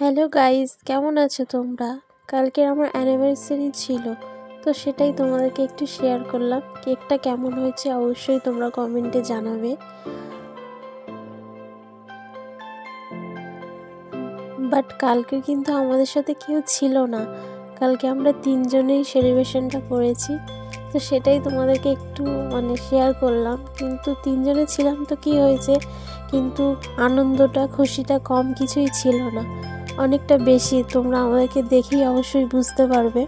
Hello guys, কেমন আছো তোমরা? কালকে আমার অ্যানিভার্সারি ছিল, তো সেটাই তোমাদেরকে একটু শেয়ার করলাম। কেকটা কেমন হয়েছে অবশ্যই তোমরা কমেন্টে জানাবে। বাট কালকে কিন্তু আমাদের সাথে কেউ ছিল না। কালকে আমরা তিনজনেই সেলিব্রেশনটা করেছি, তো সেটাই তোমাদেরকে একটু শেয়ার করলাম। কিন্তু তিনজনে ছিলাম তো কি হয়েছে, কিন্তু আনন্দটা খুশিটা কম কিছুই ছিল না, অনেকটা বেশি। তোমরা আমাদেরকে দেখেই অবশ্যই বুঝতে পারবে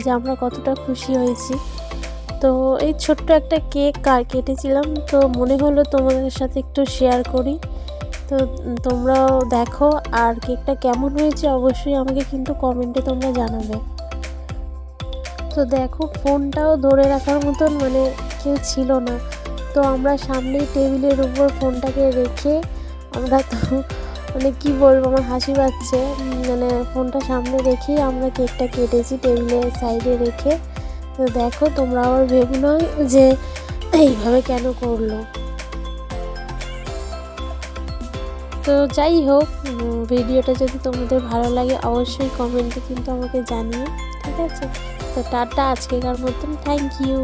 যে আমরা কতটা খুশি হয়েছি। তো এই ছোট্ট একটা কেক কেটেছিলাম, তো মনে হলো তোমাদের সাথে একটু শেয়ার করি। তো তোমরাও দেখো, আর কেকটা কেমন হয়েছে অবশ্যই আমাকে কিন্তু কমেন্টে তোমরা জানাবে। তো দেখো, ফোনটাও ধরে রাখার মতন কেউ ছিল না, তো আমরা সামনেই টেবিলের উপর ফোনটাকে রেখে আমরা তো কি বলবো, আমার হাসি পাচ্ছে। ফোনটা সামনে রেখেই আমরা কেকটা কেটেছি টেবিলের সাইডে রেখে। তো দেখো, তোমরা আবার ভেবো না যে এইভাবে কেন করলো। তো যাই হোক, ভিডিওটা যদি তোমাদের ভালো লাগে অবশ্যই কমেন্টে কিন্তু আমাকে জানিও, ঠিক আছে? তো টাটা, আজকেকার মতন, থ্যাংক ইউ।